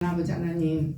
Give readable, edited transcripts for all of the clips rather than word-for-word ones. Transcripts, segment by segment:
아버지 하나님,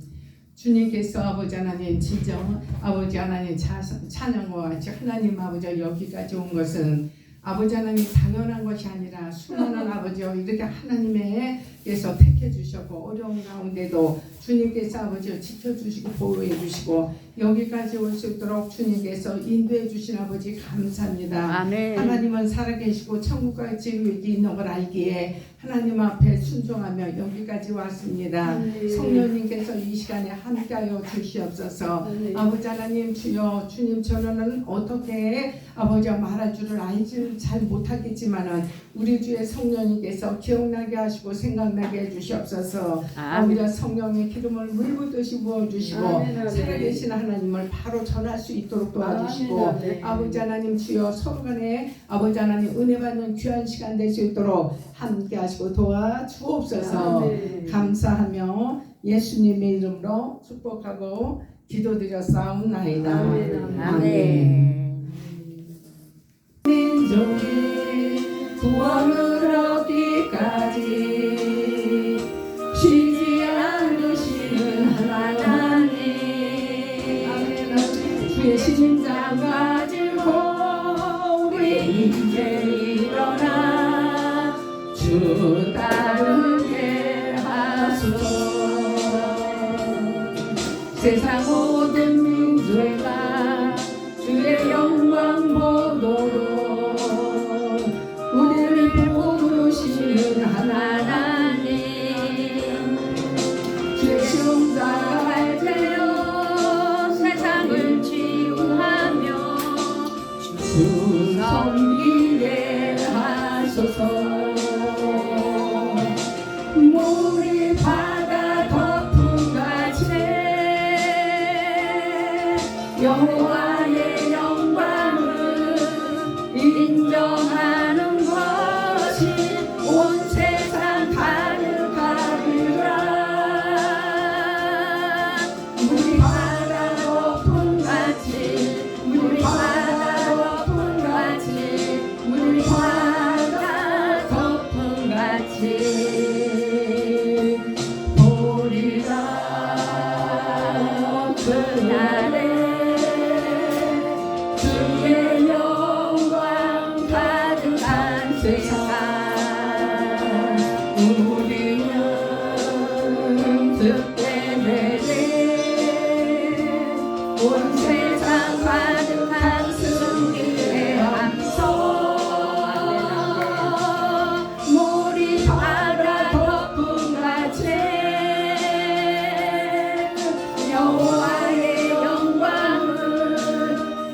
주님께서 아버지 하나님 진정 아버지 하나님 찬양과 같이 하나님 아버지 여기까지 온 것은 아버지 하나님 당연한 것이 아니라 수많은 아버지여 이렇게 하나님께서 택해 주셨고 어려운 가운데도 주님께서 아버지를 지켜주시고 보호해 주시고 여기까지 올 수 있도록 주님께서 인도해 주신 아버지 감사합니다. 아멘. 하나님은 살아계시고 천국과 지옥이 있는 걸 알기에 하나님 앞에 순종하며 여기까지 왔습니다. 성령님께서 이 시간에 함께하여 주시옵소서. 아버지 하나님 주여, 주님 저는 어떻게 아버지와 말할 줄을 알지 잘 못하겠지만은 우리 주의 성령님께서 기억나게 하시고 생각나게 해주시옵소서. 아버지와 성령의 기름을 물붓듯이 부어주시고 살아계신 하나님을 바로 전할 수 있도록 도와주시고 아버지 하나님 주여 서로 간에 아버지 하나님 은혜 받는 귀한 시간 될 수 있도록 함께 하시고 도와주옵소서. 감사하며 예수님의 이름으로 축복하고 기도드렸사옵나이다. 아멘. 민족이 구원을 얻기까지 쉬지 않으시는 하나님, 주의 심장 가지고 우리 이제 일어나 주 따르게 하소서. 세상 모든 민족과 주의 영광 보도록 우리를 부르시는 하나님, 주의 심장을 갈대어 세상을 치유하며 주 섬기게 하소서. 물이 바다 덮음같이 여호와의 영광을 인정하는 것이 온 세상 가득하리라. 물이 바다 덮음같이 물이 바다 덮음같이 물이 바다 덮음같이 보리라. 그날에 주의 영광 가득한 세상 우리는 그때 내리 온 세상 가득한 승리의 함성 물이 바다 덮음같이 여호와의 영광을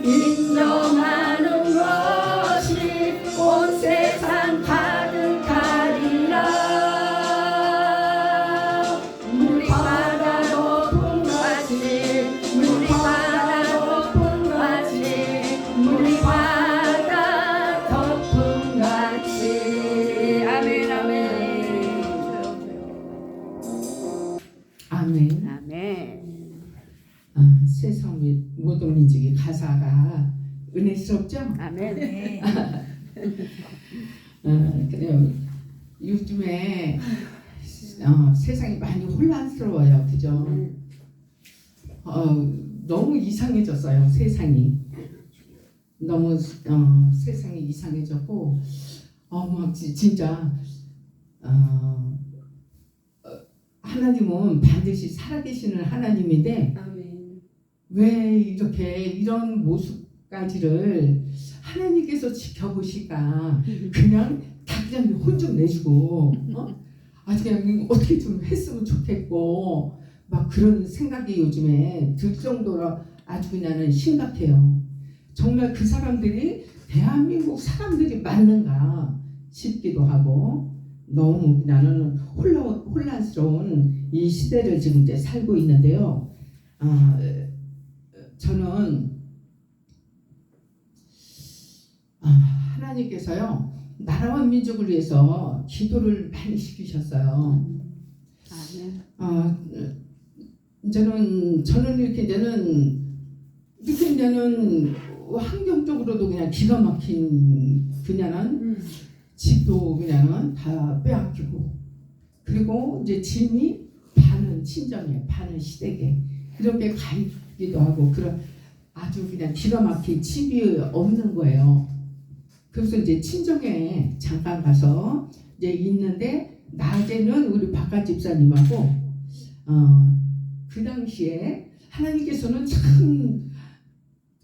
인정하는 것이 온 세상 가득하리라. 물이 바다 덮음같이 물이 바다 덮음같이 물이 바다 덮음같이. 아멘 아멘 아멘. 아멘. 세상 모든 민족의 가사가 은혜스럽죠? 아멘. 그래요. 요즘에 세상이 많이 혼란스러워요, 그죠? 너무 이상해졌어요, 세상이. 너무 세상이 이상해졌고, 막 진짜 하나님은 반드시 살아계시는 하나님인데. 왜 이렇게 이런 모습까지를 하나님께서 지켜보실까? 그냥 다 그냥 혼 좀 내주고 그냥 어떻게 좀 했으면 좋겠고 막 그런 생각이 요즘에 들 정도로 아주 그냥 심각해요. 정말 그 사람들이 대한민국 사람들이 맞는가 싶기도 하고 너무 나는 혼란스러운 이 시대를 지금 이제 살고 있는데요. 저는 하나님께서요 나라와 민족을 위해서 기도를 많이 시키셨어요. 저는 이렇게 이제는 환경적으로도 그냥 기가 막힌 그냥은 집도 그냥은 다 빼앗기고 그리고 이제 짐이 반은 친정에 반은 시댁에 이렇게 가기도 하고 그런 아주 그냥 기가 막힌 집이 없는 거예요. 그래서 이제 친정에 잠깐 가서 이제 있는데 낮에는 우리 바깥 집사님하고 그 당시에 하나님께서는 참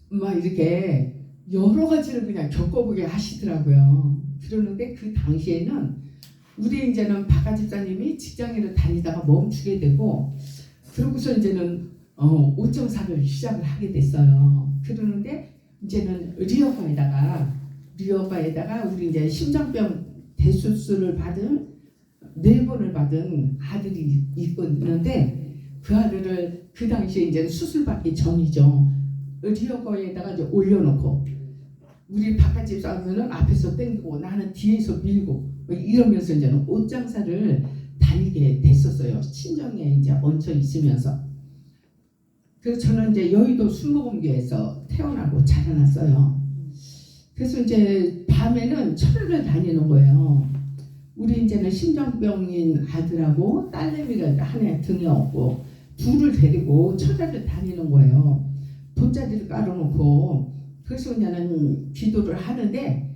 막 이렇게 여러 가지를 그냥 겪어보게 하시더라고요. 그러는데 그 당시에는 우리 이제는 바깥 집사님이 직장인을 다니다가 멈추게 되고 그러고서 이제는 옷장사를 시작을 하게 됐어요. 그러는데 이제는 리어가에다가 우리 이제 심장병 대수술을 받은 4번을 받은 아들이 있는데 그 아들을 그 당시에 이제 수술받기 전이죠. 리어거에다가 이제 올려놓고 우리 바깥집 사람들은 앞에서 땡기고 나는 뒤에서 밀고 이러면서 이제는 옷장사를 다니게 됐었어요. 친정에 이제 얹혀 있으면서. 그래서 저는 이제 여의도 순복음교에서 태어나고 자라났어요. 그래서 이제 밤에는 철회를 다니는 거예요. 우리 이제는 심장병인 아들하고 딸내미를 한 해 등에 업고 둘을 데리고 철회를 다니는 거예요. 돗자리를 깔아놓고 그래서 그냥 기도를 하는데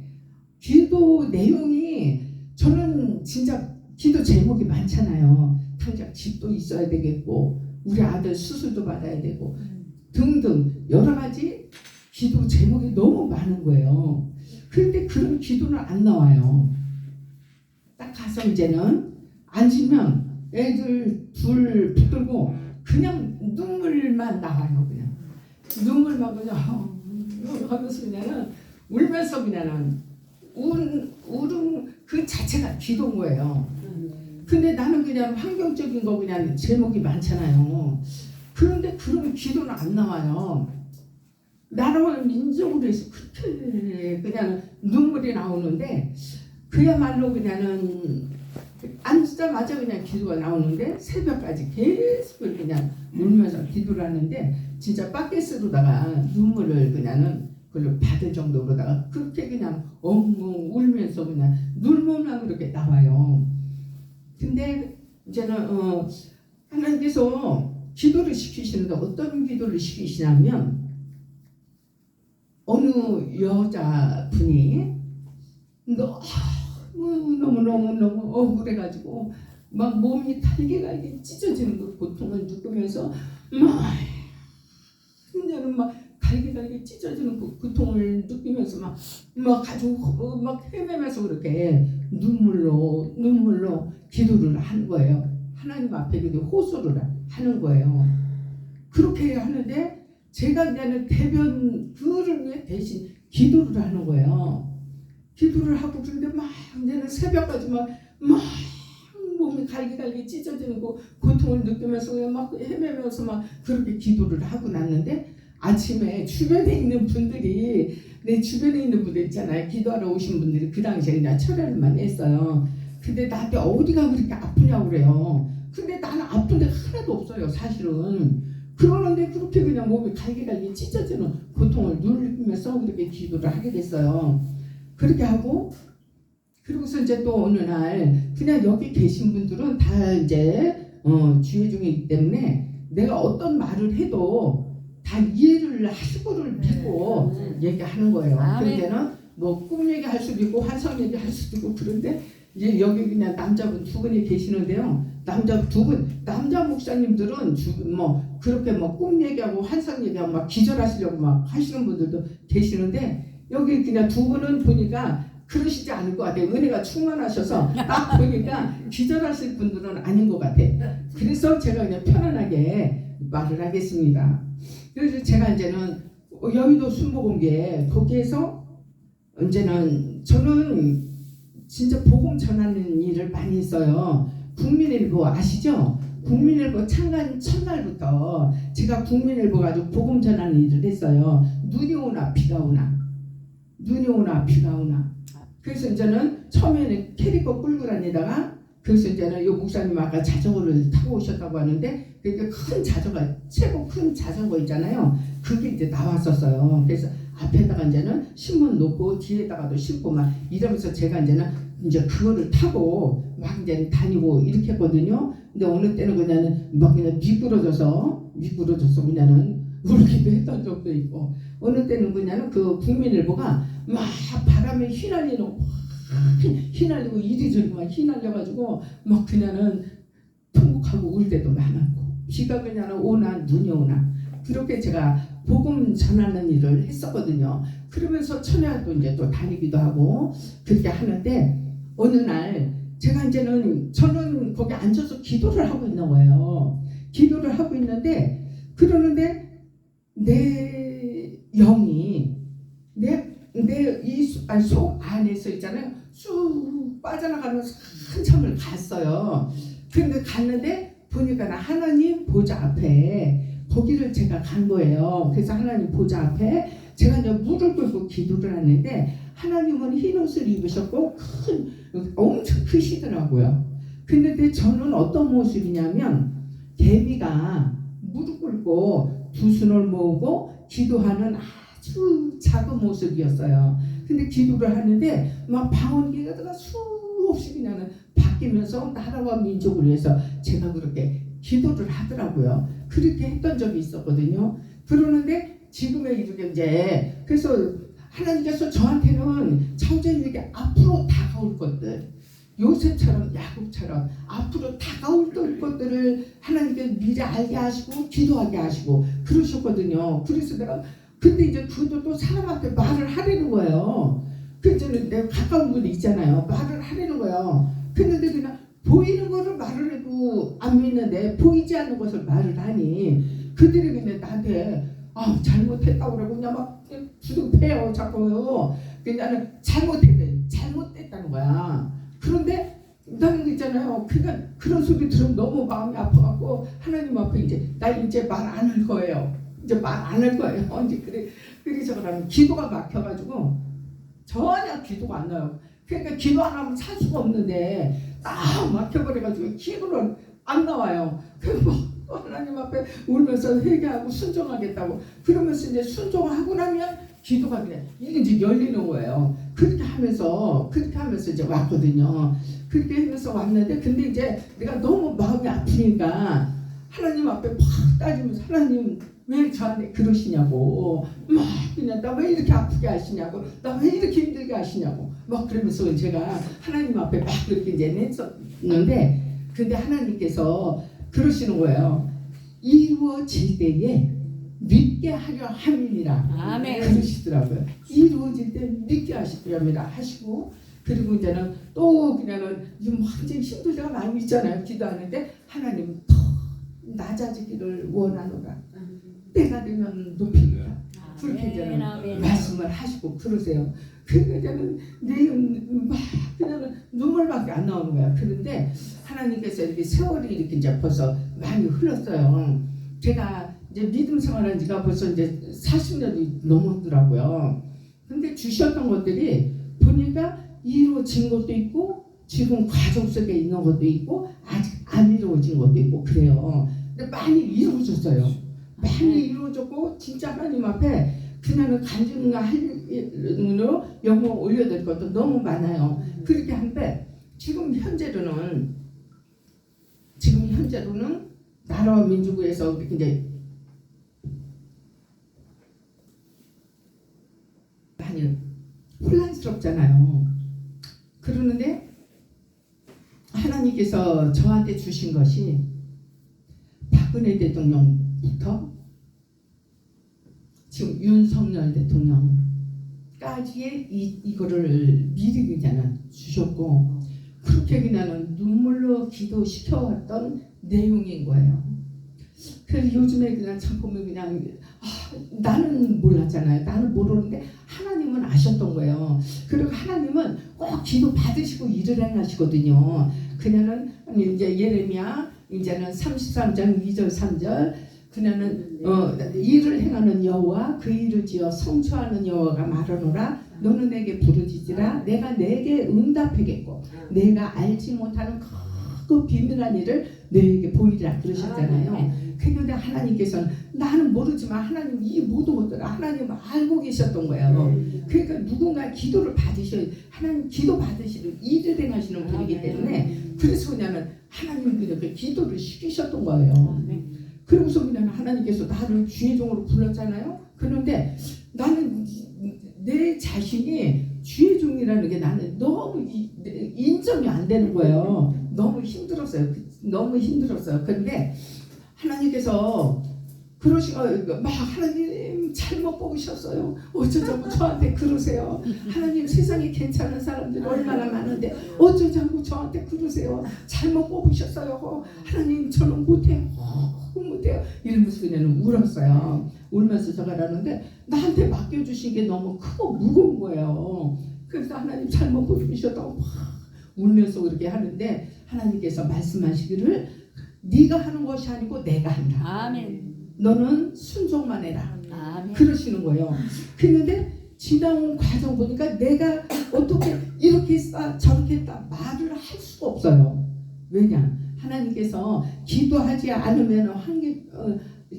기도 내용이 저는 진짜 기도 제목이 많잖아요. 당장 집도 있어야 되겠고 우리 아들 수술도 받아야 되고 등등 여러 가지 기도 제목이 너무 많은 거예요. 그런데 그런 기도는 안 나와요. 딱 가서 이제는 앉으면 애들 둘 붙들고 그냥 눈물만 나와요. 그냥 눈물만 그냥 하면서 그냥 울면서 그냥 울음 그 자체가 기도인 거예요. 근데 나는 그냥 환경적인 거 그냥 제목이 많잖아요. 그런데 그런 기도는 안 나와요. 나라를 민족으로 해서 그렇게 그냥 눈물이 나오는데 그야말로 그냥은 앉자마자 그냥 기도가 나오는데 새벽까지 계속 그냥 울면서 기도를 하는데 진짜 바켓으로다가 눈물을 그냥은 그걸 받을 정도로다가 그렇게 그냥 엉엉 울면서 그냥 눈물만 그렇게 나와요. 근데 이제는 하나님께서 기도를 시키시는데 어떤 기도를 시키시냐면 어느 여자분이 너무 억울해가지고 막 몸이 갈기갈기 찢어지는 그 고통을 느끼면서 막 그냥 막 갈기갈기 찢어지는 그 고통을 느끼면서 막 가지고 막 헤매면서 그렇게 눈물로 기도를 하는 거예요. 하나님 앞에 그렇게 호소를 하는 거예요. 그렇게 하는데 제가 이제는 대변 그를 위해 대신 기도를 하는 거예요. 기도를 하고 그런데 막 이제는 새벽까지 막 몸이 갈기갈기 찢어지는 그 고통을 느끼면서 그냥 막 헤매면서 막 그렇게 기도를 하고 났는데 아침에 주변에 있는 분들이 내 주변에 있는 분들 있잖아요. 기도하러 오신 분들이 그 당시에 그냥 철회를만 했어요. 근데 나한테 어디가 그렇게 아프냐고 그래요. 근데 나는 아픈 데가 하나도 없어요. 사실은. 그러는데 그렇게 그냥 몸이 갈기갈기 찢어지는 고통을 느끼면서 그렇게 기도를 하게 됐어요. 그렇게 하고 그러고서 이제 또 어느 날 그냥 여기 계신 분들은 다 이제 주의 중이기 때문에 내가 어떤 말을 해도 다 이해를 하시고를 믿고 얘기하는 거예요. 그런데는 뭐 꿈 얘기할 수도 있고 환상 얘기할 수도 있고 그런데 이제 여기 그냥 남자분 2분이 계시는데요. 남자 목사님들은 뭐 그렇게 뭐 꿈 얘기하고 환상 얘기하고 막 기절하시려고 막 하시는 분들도 계시는데 여기 그냥 2분은 보니까 그러시지 않을 것 같아요. 은혜가 충만하셔서 딱 보니까 기절하실 분들은 아닌 것 같아. 그래서 제가 그냥 편안하게 말을 하겠습니다. 그래서 제가 이제는 여의도 순복음교회 거기에서 이제는 저는 진짜 복음 전하는 일을 많이 했어요. 국민일보 아시죠? 국민일보 창간 첫날부터 제가 국민일보 가지고 복음 전하는 일을 했어요. 눈이 오나 비가 오나 그래서 이제는 처음에는 캐리커 끌고 다니다가 그래서 이제는 이 목사님 아까 자전거를 타고 오셨다고 하는데 그게 큰 자전거 최고 큰 자전거 있잖아요. 그게 이제 나왔었어요. 그래서 앞에다가 이제는 신문 놓고 뒤에다가도 싣고 막 이러면서 제가 이제는 이제 그거를 타고 막 이제 다니고 이렇게 했거든요. 근데 어느 때는 그냥 막 그냥 미끄러져서 그냥은 울기도 했던 적도 있고, 어느 때는 그냥 그 국민일보가 막 바람에 휘날리고 이리저리 막 휘날려가지고 막 그냥은 통곡하고 울 때도 많았고, 비가 그냥 오나 눈이 오나 그렇게 제가 복음 전하는 일을 했었거든요. 그러면서 천야도 이제 또 다니기도 하고 그렇게 하는데, 어느 날 제가 이제는 저는 거기 앉아서 기도를 하고 있는 거예요. 기도를 하고 있는데, 그러는데 내 영이 내 속 안에서 있잖아요. 쑥 빠져나가면서 한참을 갔어요. 그런데 갔는데 보니까 나 하나님 보좌 앞에 거기를 제가 간 거예요. 그래서 하나님 보좌 앞에 제가 이제 무릎 꿇고 기도를 하는데, 하나님은 흰 옷을 입으셨고 엄청 크시더라고요. 근데 저는 어떤 모습이냐면, 개미가 무릎 꿇고 두 손을 모으고 기도하는 아주 작은 모습이었어요. 근데 기도를 하는데 막 방언기가 수없이 그냥 바뀌면서 나라와 민족을 위해서 제가 그렇게 기도를 하더라고요. 그렇게 했던 적이 있었거든요. 그러는데 지금에 이렇게 이제 그래서 하나님께서 저한테는 차후적인 이렇게 앞으로 다가올 것들, 요셉처럼 야곱처럼 앞으로 다가올 것들을 하나님께 미리 알게 하시고 기도하게 하시고 그러셨거든요. 그래서 내가 근데 이제 그것도 또 사람한테 말을 하려는 거예요. 그 이제는 내가 가까운 분이 있잖아요. 말을 하려는 거예요. 근데 그냥 보이는 거를 말을 해도 안 믿는데 보이지 않는 것을 말을 하니 그들이 그냥 나한테 잘못했다고 그러고 그냥 막 두둑패요 자꾸요. 그냥 잘못됐다는 거야. 그런데 나는 있잖아요. 그러니까 그런 소리 들으면 너무 마음이 아파갖고 하나님 앞에 이제 나 이제 말 안 할 거예요. 이제 말 안 할 거예요. 이제 그래서 그러면 기도가 막혀가지고 전혀 기도가 안 나요. 그러니까 기도 안 하면 살 수가 없는데 딱 막혀버려가지고 기도를 안 나와요. 그리고 하나님 앞에 울면서 회개하고 순종하겠다고 그러면서 이제 순종하고 나면 기도가 그냥 이게 이제 열리는 거예요. 그렇게 하면서 이제 왔거든요. 그렇게 하면서 왔는데, 근데 이제 내가 너무 마음이 아프니까 하나님 앞에 팍 따지면서 하나님 왜 저한테 그러시냐고, 막 그냥 나 왜 이렇게 아프게 하시냐고, 나 왜 이렇게 힘들게 하시냐고 막 그러면서 제가 하나님 앞에 막 그렇게 이제 냈었는데, 근데 하나님께서 그러시는 거예요. 이루어질 때에 믿게 하려 함이니라. 아멘. 그러시더라고요. 이루어질 때 믿게 하시려니라 하시고, 그리고 이제는 또 그냥은 완전 힘들 때가 많이 있잖아요. 기도하는데 하나님은 더 낮아지기를 원하노라. 때가 되면 높이리라. 그렇게 이제는 말씀을 하시고 그러세요. 그러니까 이제는 막 그냥 눈물밖에 안 나오는 거야. 그런데 하나님께서 이렇게 세월이 이렇게 이제 벌써 많이 흘렀어요. 제가 이제 믿음 생활한 지가 벌써 이제 40년이 넘었더라고요. 근데 주셨던 것들이 보니까 이루어진 것도 있고 지금 과정 속에 있는 것도 있고 아직 안 이루어진 것도 있고 그래요. 근데 많이 이루어졌어요. 많이 이루어졌고 진짜 하나님 앞에 그냥은 간증으로 영광 올려야 될 것도 너무 많아요. 그렇게 한데 지금 현재로는 나라와 민족을 위해서 이제 많이 혼란스럽잖아요. 그러는데 하나님께서 저한테 주신 것이 박근혜 대통령부터 지금 윤석열 대통령까지의 이거를 미리 그냥 주셨고, 그렇게 그냥 눈물로 기도시켜왔던 내용인 거예요. 그래서 요즘에 그냥 참 보면 그냥 나는 몰랐잖아요. 나는 모르는데 하나님은 아셨던 거예요. 그리고 하나님은 꼭 기도 받으시고 일을 행하시거든요. 그녀는 이제 예레미야 이제는 33장 2절 3절 그녀는 일을 행하는 여호와 그 일을 지어 성취하는 여호와가 말하노라. 너는 내게 부르짖으라. 내가 내게 응답하겠고 내가 알지 못하는 그 비밀한 일을 너에게 보이리라 그러셨잖아요. 그런데 하나님께서는 나는 모르지만 하나님 이 모든 것들을 하나님 알고 계셨던 거예요. 그러니까 누군가 기도를 받으셔야 하나님 기도 받으시는 일을 행하시는 분이기 때문에 그래서 그냥 하나님 그 기도를 시키셨던 거예요. 그러고서 그냥 하나님께서 나를 주의 종으로 불렀잖아요. 그런데 나는 내 자신이 주의 종이라는 게 나는 너무 인정이 안 되는 거예요. 너무 힘들었어요. 너무 힘들었어요. 그런데 하나님께서 그러시고 막 하나님 잘못 뽑으셨어요. 어쩌자고 저한테 그러세요. 하나님 세상에 괜찮은 사람들이 얼마나 많은데 어쩌자고 저한테 그러세요. 잘못 뽑으셨어요. 하나님 저는 못해요. 못해요. 이러면서 그냥 울었어요. 울면서 저가 라는데 나한테 맡겨주신 게 너무 크고 무거운 거예요. 그래서 하나님 잘못 뽑으셨다고 막 울면서 그렇게 하는데 하나님께서 말씀하시기를 네가 하는 것이 아니고 내가 한다. 아멘. 너는 순종만 해라. 아멘. 그러시는 거예요. 그런데 지나온 과정 보니까 내가 어떻게 이렇게 했다 저렇게 했다 말을 할 수가 없어요. 왜냐? 하나님께서 기도하지 않으면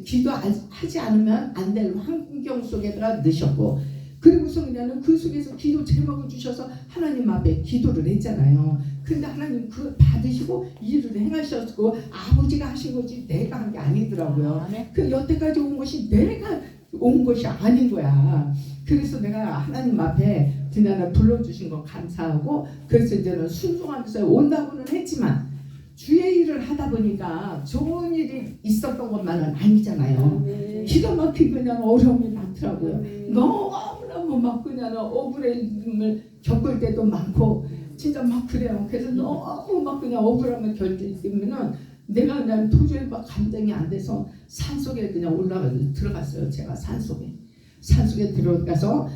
기도하지 않으면 안 될 환경 속에다가 넣으셨고 그리고서 그냥 그 속에서 기도 제목을 주셔서 하나님 앞에 기도를 했잖아요. 그런데 하나님 그걸 받으시고 일을 행하셨고 아버지가 하신 거지 내가 한 게 아니더라고요. 그 여태까지 온 것이 내가 온 것이 아닌 거야. 그래서 내가 하나님 앞에 그냥 불러주신 거 감사하고 그래서 이제는 순종하면서 온다고는 했지만 주의 일을 하다 보니까 좋은 일이 있었던 것만은 아니잖아요. 기도 막히고 그냥 어려움이 많더라고요. 너무너무 막 그냥 억울함을 겪을 때도 많고 진짜 막 그래요. 그래서 너무 막 그냥 억울함을 겪으면은 내가 그냥 도저히 막 감당이 안 돼서 산속에 그냥 들어갔어요. 제가 산속에 들어가서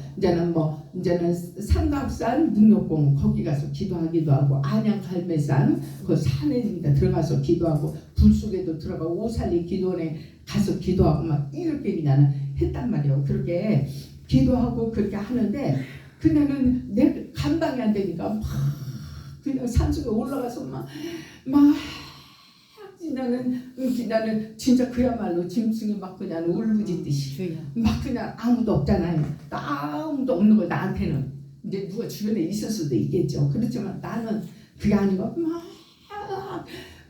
이제는 삼각산 능력봉 거기 가서 기도하기도 하고 안양 갈매산 그 산에 들어가서 기도하고 불 속에도 들어가고 오살리 기도원에 가서 기도하고 막 이렇게 그냥 했단 말이에요. 그렇게 기도하고 그렇게 하는데 그냥은 내 감당이 안 되니까 막 그냥 산속에 올라가서 막 나는 진짜 그야말로 짐승이 막 그냥 울부짖듯이 막 그냥 아무도 없잖아요. 아무도 없는 거 나한테는 이제 누가 주변에 있을 수도 있겠죠. 그렇지만 나는 그게 아니고 막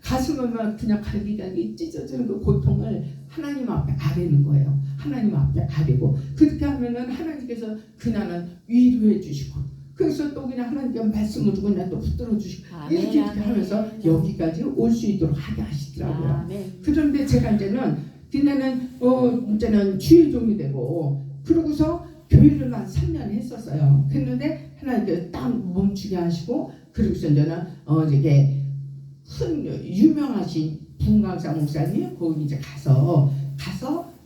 가슴을 막 그냥 갈기갈기 찢어지는 그 고통을 하나님 앞에 아뢰는 거예요. 하나님 앞에 아뢰고 그렇게 하면은 하나님께서 그날은 위로해 주시고 그래서 또 그냥 하나님께 말씀을 그냥 또 붙들어 주시고 이렇게 하면서 여기까지 올 수 있도록 하게 하시더라고요. 아멘. 그런데 제가 이제는 이제는 주의 종이 되고 그러고서 교회를 한 3년 했었어요. 했는데 하나님께서 딱 멈추게 하시고 그러고서 이제는 이게 큰 유명하신 분강사 목사님 거기 이제 가서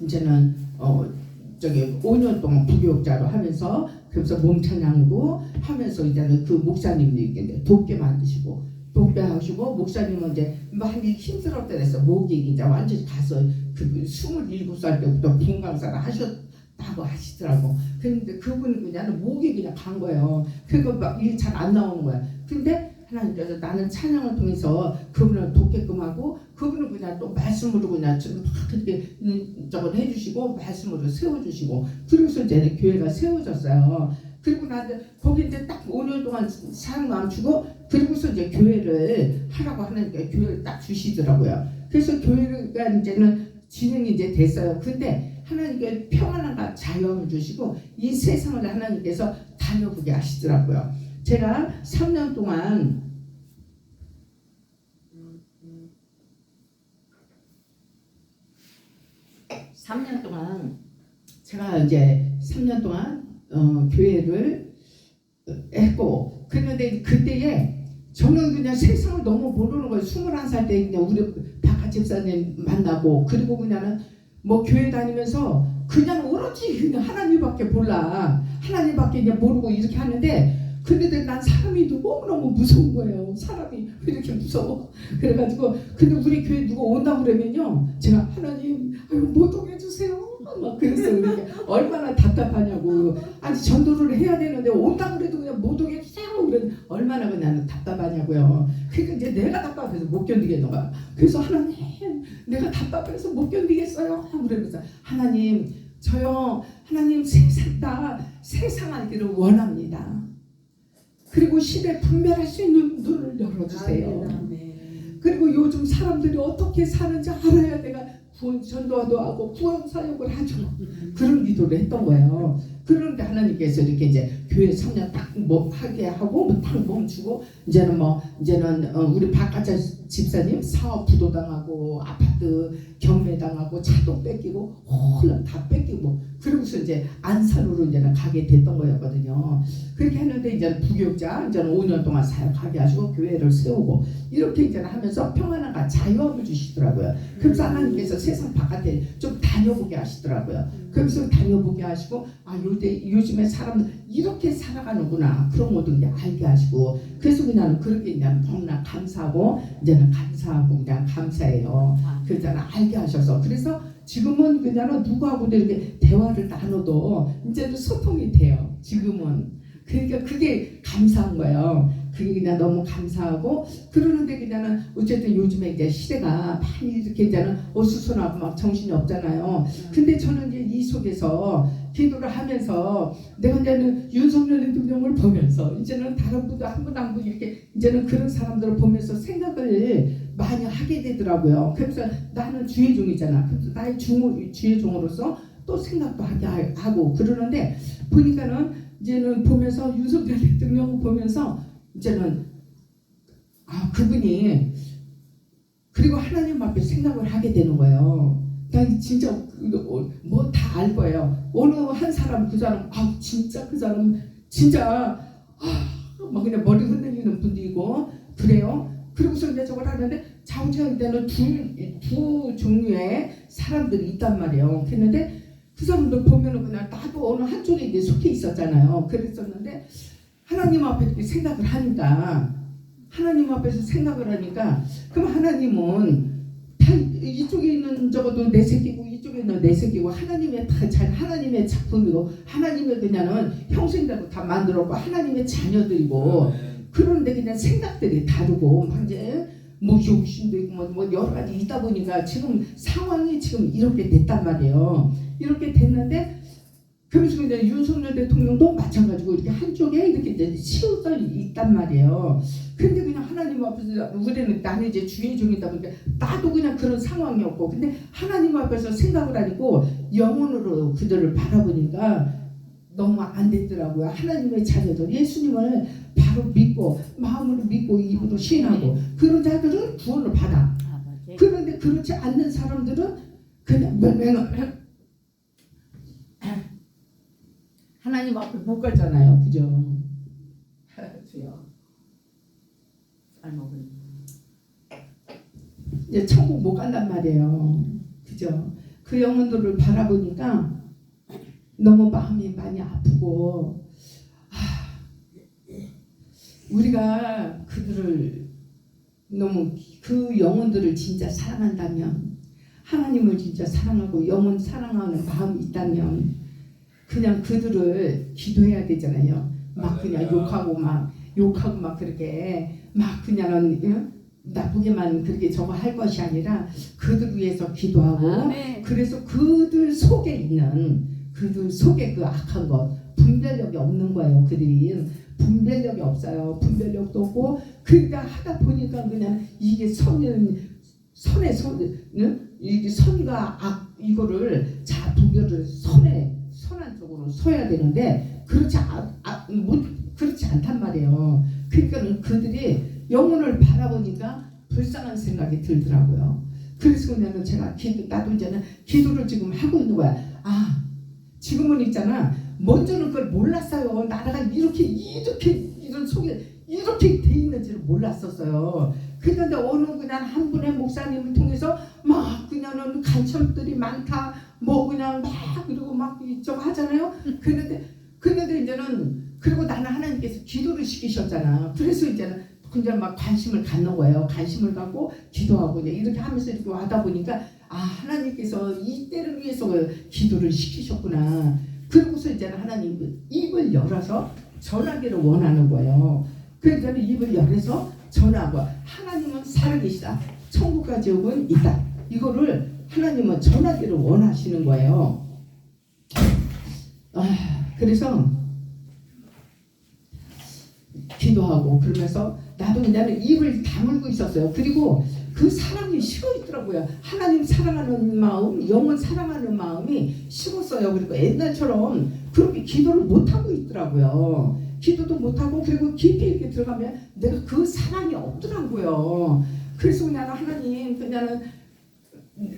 이제는 5년 동안 부교육자로 하면서 그래서 몸찬양도 하면서 이제는 그 목사님들이 돕게 만드시고 돕게 하시고 목사님은 이제 많이 힘들었다 그래서 목이 이제 완전히 가서 그 27살 때부터 분강사를 하셨다고 하시더라고. 그런데 그분은 그냥 목이 그냥 간 거예요. 그러니까 막 일이 잘 안 나오는 거야. 근데 하나님께서 나는 찬양을 통해서 그분을 돕게끔 하고 그분은 그냥 또 말씀으로 그냥 막 그렇게 저걸 해주시고 말씀으로 세워주시고 그래서 이제 교회가 세워졌어요. 그리고 나한테 거기 이제 딱 5년 동안 사랑 멈추고 그리고서 이제 교회를 하라고 하니까 교회를 딱 주시더라고요. 그래서 교회가 이제는 진행이 이제 됐어요. 근데 하나님께 평안함과 자유함을 주시고 이 세상을 하나님께서 다녀보게 하시더라고요. 제가 3년 동안 제가 이제 3년 동안 교회를 했고 그런데 그때에 저는 그냥 세상을 너무 모르는 거예요. 21살 때 그냥 우리 박하 집사님 만나고 그리고 그냥은 뭐 교회 다니면서 그냥 오로지 그냥 하나님밖에 몰라. 하나님밖에 그냥 모르고 이렇게 하는데 근데 난 사람이 너무너무 무서운 거예요. 사람이 왜 이렇게 무서워? 그래가지고 근데 우리 교회 누가 온다고 그러면요 제가 하나님 못 오게 해주세요 막 그랬어요. 그러니까 얼마나 답답하냐고. 아니 전도를 해야 되는데 온다고 그래도 그냥 못 오게 해주세요. 그래 얼마나 그냥 답답하냐고요. 그러니까 이제 내가 답답해서 못 견디겠는 거야. 그래서 하나님, 내가 답답해서 못 견디겠어요. 그러면서 하나님, 저요, 하나님 세상 알기를 원합니다. 그리고 시대 분별할 수 있는 눈을 열어주세요. 그리고 요즘 사람들이 어떻게 사는지 알아야 내가 구원 전도도 하고 구원 사역을 하죠. 그런 기도를 했던 거예요. 그런데 하나님께서 이렇게 이제 교회 3년 딱 뭐 하게 하고 딱 멈추고 이제는 우리 박가자 집사님 사업 부도당하고 아파트 경매당하고 차도 뺏기고 홀랑 다 뺏기고 그러고서 이제 안산으로 이제는 가게 됐던 거였거든요. 그렇게 했는데 이제 부교육자 이제는 5년 동안 사역하게 하시고 교회를 세우고 이렇게 이제는 하면서 평안함과 자유함을 주시더라고요. 그래서 하나님께서 세상 바깥에 좀 다녀보게 하시더라고요. 그래서 다녀보게 하시고 요즘에 사람들 이렇게 살아가는구나 그런 것도 이제 알게 하시고 그래서 그냥 그렇게 그냥 너무나 감사하고 이제는 감사하고 그냥 감사해요. 그러잖아 알게 하셔서 그래서 지금은 그냥 누구하고도 이렇게 대화를 나눠도 이제는 소통이 돼요. 지금은 그러니까 그게 감사한 거예요. 그게 그냥 너무 감사하고 그러는데 그냥 어쨌든 요즘에 이제 시대가 많이 이렇게 이제는 어수선하고 막 정신이 없잖아요. 근데 저는 이제 이 속에서 기도를 하면서 내가 이제는 윤석열 대통령을 보면서 이제는 다른 분도 한 분 이렇게 이제는 그런 사람들을 보면서 생각을 많이 하게 되더라고요. 그래서 나는 주의 종이잖아. 그래서 나의 주의 종으로서 또 생각도 하게 하고 그러는데 보니까는 이제는 보면서 윤석열 대통령을 보면서 이제는 그분이 그리고 하나님 앞에 생각을 하게 되는 거예요. 나 진짜 뭐 다 알 거예요. 어느 한 사람 그 사람 진짜 그 사람 진짜 막 그냥 머리 흔들리는 분들이고 그래요. 그러고서 이제 저걸 하는데 자우지간에는 두 종류의 사람들이 있단 말이에요. 그랬는데 그 사람들 보면은 그냥 나도 어느 한쪽에 이제 속해 있었잖아요. 그랬었는데 하나님 앞에 이렇게 생각을 하니까 하나님 앞에서 생각을 하니까 그럼 하나님은 다 이쪽에 있는 적어도 내 새끼고 이쪽에 있는 내 새끼고 하나님의 하나님의 작품이고 하나님의 그냥은 형생대로 다 만들었고 하나님의 자녀들이고 그런데 그냥 생각들이 다르고 막 이제 뭐 욕심도 있고 뭐 여러 가지 있다 보니까 지금 상황이 지금 이렇게 됐단 말이에요. 이렇게 됐는데 그래서 이제 윤석열 대통령도 마찬가지고 이렇게 한쪽에 이렇게 이제 치우쳐 있단 말이에요. 근데 그냥 하나님 앞에서 우리는 나는 이제 주의 종이다 보니까 나도 그냥 그런 상황이었고 근데 하나님 앞에서 생각을 하니까 영혼으로 그들을 바라보니까 너무 안 됐더라고요. 하나님의 자녀들 예수님을 바로 믿고 마음으로 믿고 입으로 신하고 그런 자들은 구원을 받아. 그런데 그렇지 않는 사람들은 그냥 맹맹을 하나님 앞에 못 가잖아요. 그죠? 잘 먹으니 이제 천국 못 간단 말이에요. 그죠? 그 영혼들을 바라보니까 너무 마음이 많이 아프고 우리가 그들을 너무 그 영혼들을 진짜 사랑한다면 하나님을 진짜 사랑하고 영혼 사랑하는 마음이 있다면 그냥 그들을 기도해야 되잖아요. 막 그냥 욕하고 막 그렇게 막 그냥은 나쁘게만 그렇게 저거 할 것이 아니라 그들 위해서 기도하고 그래서 그들 속에 있는 그들 속에 그 악한 것 분별력이 없는 거예요. 그들이 분별력이 없어요. 분별력도 없고 그러니까 하다 보니까 그냥 이게 선의 이게 선과 악 이거를 자 분별을 선한 쪽으로 서야 되는데 그렇지 않단 말이에요. 그러니까 그들이 영혼을 바라보니까 불쌍한 생각이 들더라고요. 그래서 그냥 제가 나도 이제는 기도를 지금 하고 있는 거야. 지금은 있잖아. 먼저는 그걸 몰랐어요. 나라가 이렇게 이런 속에 이렇게 돼 있는지를 몰랐었어요. 그런데 어느 그냥 한 분의 목사님을 통해서 막 그냥은 간첩들이 많다. 뭐 그냥 막 그리고 막 이쪽 하잖아요. 그런데 이제는 그리고 나는 하나님께서 기도를 시키셨잖아. 그래서 이제는 그냥 막 관심을 갖는 거예요. 관심을 갖고 기도하고 이렇게 하면서 이렇게 하다 보니까 하나님께서 이 때를 위해서 기도를 시키셨구나. 그러고서 이제는 하나님 입을 열어서 전하기를 원하는 거예요. 그러니까 입을 열어서 전하고 하나님은 살아계시다. 천국과 지옥은 있다. 이거를 하나님은 전하기를 원하시는 거예요. 그래서 기도하고 그러면서 나도 그냥 입을 다물고 있었어요. 그리고 그 사랑이 식어 있더라고요. 하나님 사랑하는 마음, 영혼 사랑하는 마음이 식었어요. 그리고 옛날처럼 그렇게 기도를 못하고 있더라고요. 기도도 못하고 그리고 깊이 이렇게 들어가면 내가 그 사랑이 없더라고요. 그래서 그냥 하나님 그냥은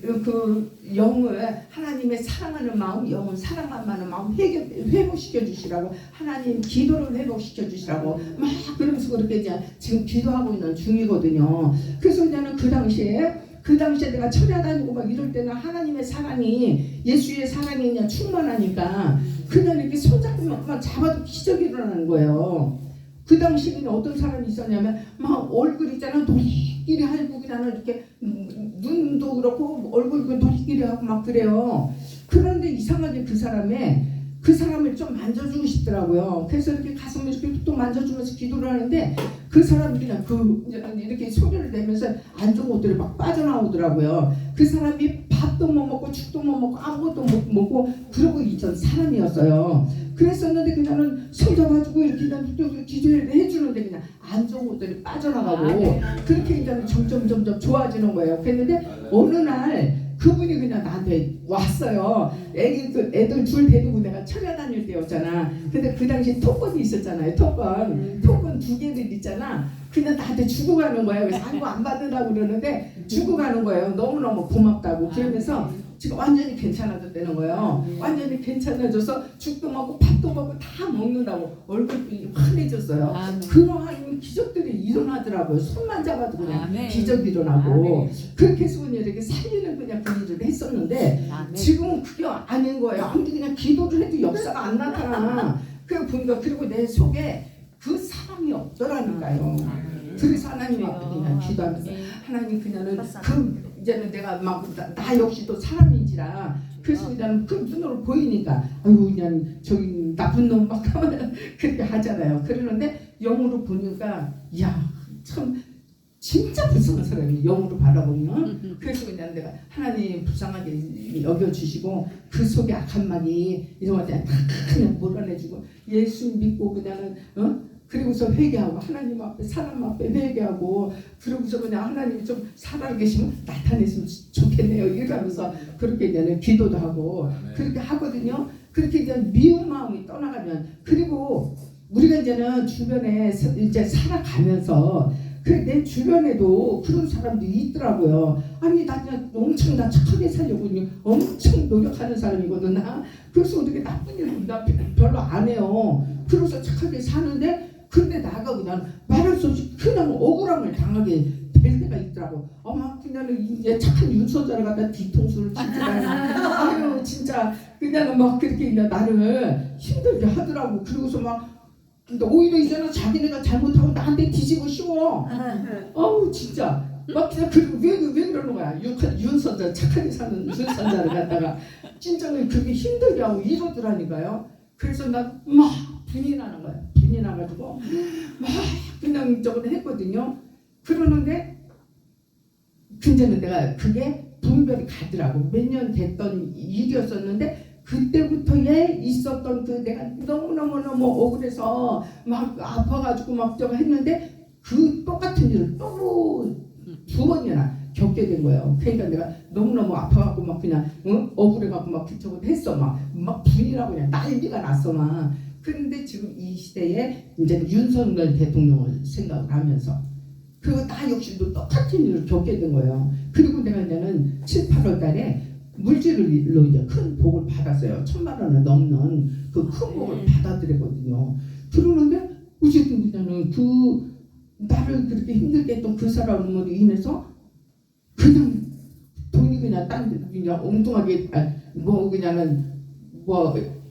그 영을 하나님의 사랑하는 마음, 영을 사랑하는 마음 회복시켜 주시라고 하나님 기도를 회복시켜 주시라고 막 그러면서 그렇게 이제 지금 기도하고 있는 중이거든요. 그래서 그냥 그 당시에 내가 찾아다니고 막 이럴 때는 하나님의 사랑이 예수의 사랑이 그냥 충만하니까 그냥 이렇게 손잡고만 잡아도 기적이 일어나는 거예요. 그 당시에는 어떤 사람이 있었냐면 막 얼굴 있잖아 도리끼리 하고 그냥 이렇게 눈도 그렇고 얼굴도 도리끼리 하고 막 그래요. 그런데 이상하게 그 사람을 좀 만져주고 싶더라고요. 그래서 이렇게 가슴을 이렇게 또 만져주면서 기도를 하는데 그 사람이 그냥 이렇게 소리를 내면서 안 좋은 것들이 막 빠져나오더라고요. 그 사람이 밥도 못 먹고 죽도 못 먹고 아무것도 못 먹고 그러고 있던 사람이었어요. 그랬었는데 그냥은 손 잡아주고 이렇게 그냥 기도를 해주는데 그냥 안 좋은 것들이 빠져나가고 그렇게 이제 점점 좋아지는 거예요. 그랬는데 어느 날 그분이 그냥 나한테 왔어요. 애들 둘 데리고 내가 찾아다닐 때였잖아. 근데 그 당시 토건이 있었잖아요. 토건 2개들 있잖아. 그냥 나한테 주고 가는 거예요. 그래서 아이고 안 받으라고 그러는데 주고 가는 거예요. 너무너무 고맙다고. 그러면서 지금 완전히 괜찮아졌다는 거예요. 완전히 괜찮아져서 죽도 먹고 밥도 먹고 다 먹는다고 얼굴이 환해졌어요. 그러한 기적들이 일어나더라고요. 손만 잡아도 그냥 기적이 일어나고 그렇게 해서 그냥 이렇게 살리는 그냥 그 일을 했었는데 지금은 그게 아닌 거예요. 아무리 그냥 기도를 해도 역사가 안 나타나. 그리고 내 속에 그 사랑이 없더라니까요. 그래서 하나님 앞에 그냥 기도하면서 하나님 그냥은 이제는 내가 막 나 역시 또 사람인지라 그래서 그냥 그 눈으로 보이니까 아이고 그냥 저기 나쁜 놈 막 하면 그렇게 하잖아요. 그러는데 영으로 보니까 야 참 진짜 불쌍한 사람이 영으로 바라보면 그래서 그냥 내가 하나님 불쌍하게 여겨주시고 그 속에 악한 마귀 이런 것들 다 그냥 몰아내주고 예수 믿고 그냥은 그리고서 회개하고 하나님 앞에 사람 앞에 회개하고 그러고서 그냥 하나님이 좀 살아계시면 나타냈으면 좋겠네요 이러면서 그렇게 이제는 기도도 하고 그렇게 하거든요. 그렇게 이제 미운 마음이 떠나가면 그리고 우리가 이제는 주변에 이제 살아가면서 내 주변에도 그런 사람들이 있더라고요. 아니 나 그냥 엄청 나 착하게 살려고 엄청 노력하는 사람이거든 나. 그래서 어떻게 나쁜 일을 나 별로 안 해요. 그래서 착하게 사는데 근데 나가 그냥 말할 수 없이 그냥 억울함을 당하게 될 때가 있더라고. 어머 그냥 이제 착한 윤선자를 갖다 뒤통수를 치더라니. 아유 진짜 그냥 막 그렇게 그냥 나를 힘들게 하더라고. 그러고서 막 근데 오히려 이제는 자기네가 잘못하고 나한테 뒤지고 쉬워. 어우 진짜 막 그냥 왜 그러는 거야. 윤선자 착하게 사는 윤선자를 갖다가 진짜 그게 힘들게 하고 이러더라니까요. 그래서 나 막 분이 나는 거야. 분이 나가지고 막 그냥 저걸 했거든요. 그러는데 근데는 내가 그게 분별이 가더라고. 몇 년 됐던 일이었었는데 그때부터에 있었던 그 내가 너무너무 억울해서 막 아파가지고 막 저거 했는데 그 똑같은 일을 또 2번이나 겪게 된 거예요. 그러니까 내가 너무너무 아파갖고 막 그냥 억울해갖고 막 저거 했어. 막 분이라고 그냥 난리가 났어 막. 그런데 지금 이 시대에 이제 윤석열 대통령을 생각을 하면서 그리고 나 역시도 똑같은 일을 겪게 된 거예요. 그리고 내가 이제는 7, 8월 달에 물질로 이제 큰 복을 받았어요. 1,000만 원을 넘는 그 큰 복을 받아들였거든요. 그러는데 어쨌든 그냥 그 나를 그렇게 힘들게 했던 그 사람으로 인해서 그냥 돈이 그냥 그냥 엉뚱하게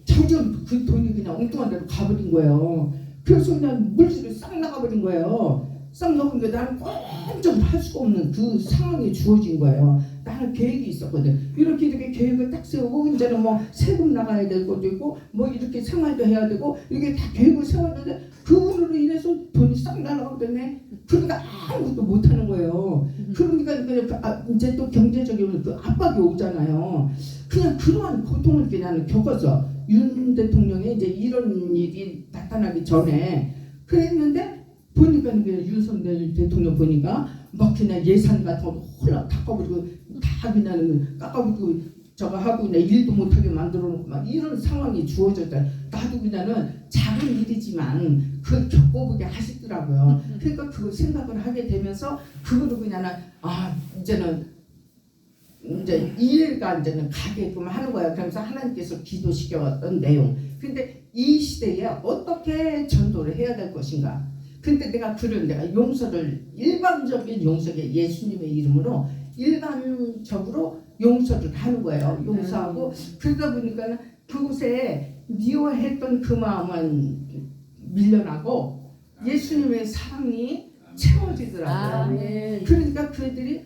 점점 그 돈이 그냥 엉뚱한 데로 가버린 거예요. 그래서 그냥 물질이 싹 나가버린 거예요. 싹 나가는데 나는 꼼짝을 할 수가 없는 그 상황이 주어진 거예요. 나는 계획이 있었거든. 이렇게 계획을 딱 세우고 이제는 뭐 세금 나가야 될 것도 있고 뭐 이렇게 생활도 해야 되고 이렇게 다 계획을 세웠는데 그분으로 인해서 돈이 싹 날아가더니 그러니까 아무것도 못하는 거예요. 그러니까 그냥 이제 또 경제적인 그 압박이 오잖아요. 그냥 그러한 고통을 그냥 겪어서 윤 대통령이 이제 이런 일이 나타나기 전에 그랬는데 보니까 그냥 윤석열 대통령 보니까 막 그냥 예산 같은 거 홀라 닦아버리고 다 그냥 깎아버리고 저거 하고 그냥 일도 못하게 만들어놓고 막 이런 상황이 주어졌다. 나도 그냥은 작은 일이지만 그 겪어보게 하시더라고요. 그러니까 그 생각을 하게 되면서 그거를 그냥은 이제는 이제 이해가 이제는 가게끔 하는 거야. 그러면서 하나님께서 기도시켜왔던 내용. 근데 이 시대에 어떻게 전도를 해야 될 것인가? 근데 내가 용서를 일반적인 용서에 예수님의 이름으로 일반적으로 용서를 하는 거예요. 용서하고 그러다 보니까 그곳에 미워했던 그 마음은 밀려나고 예수님의 사랑이 채워지더라고요. 그러니까 그들이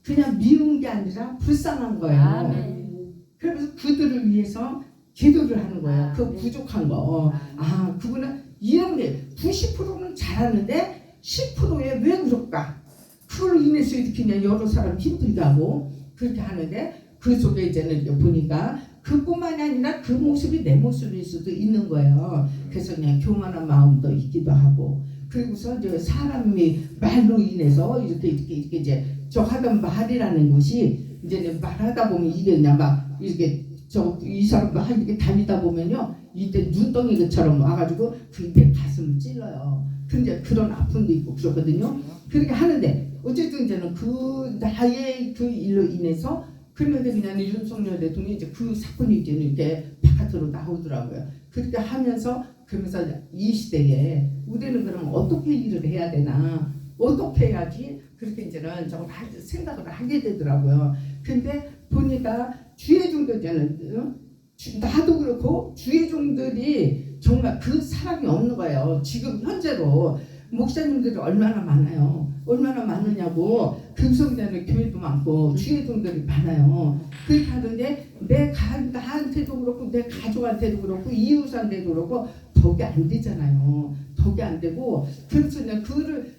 그냥 미운 게 아니라 불쌍한 거예요. 그래서 그들을 위해서 기도를 하는 거예요. 그 부족한 거. 그분은 이런 게 90%는 잘하는데 10%에 왜 그럴까? 그걸로 인해서 이렇게 그냥 여러 사람 힘들게 하고 그렇게 하는데 그 속에 이제는 보니까 그뿐만이 아니라 그 모습이 내 모습일 수도 있는 거예요. 그래서 그냥 교만한 마음도 있기도 하고 그리고서 이제 사람이 말로 인해서 이렇게 이제 저 하던 말이라는 것이 이제 말하다 보면 이게 그냥 막 이렇게 이 사람 막 이렇게 다니다 보면요 이때 눈덩이처럼 와가지고 그때 가슴을 찔러요. 근데 그런 아픔도 있고 그렇거든요. 그렇게 하는데 어쨌든 이제는 그 나의 그 일로 인해서 그런데 그냥 윤석열 대통령이 이제 그 사건이 이제 이렇게 바깥으로 나오더라고요. 그렇게 하면서 그러면서 이 시대에 우리는 그럼 어떻게 일을 해야 되나? 어떻게 해야지? 그렇게 이제는 저걸 생각을 하게 되더라고요. 근데 보니까 주의종들은 나도 그렇고 주의종들이 정말 그 사랑이 없는 거예요. 지금 현재로 목사님들이 얼마나 많아요. 얼마나 많으냐고. 금성대는 교회도 많고 주의종들이 많아요. 그렇게 하는데 나한테도 그렇고 내 가족한테도 그렇고 이웃한테도 그렇고 덕이 안 되잖아요. 덕이 안 되고 그래서 그냥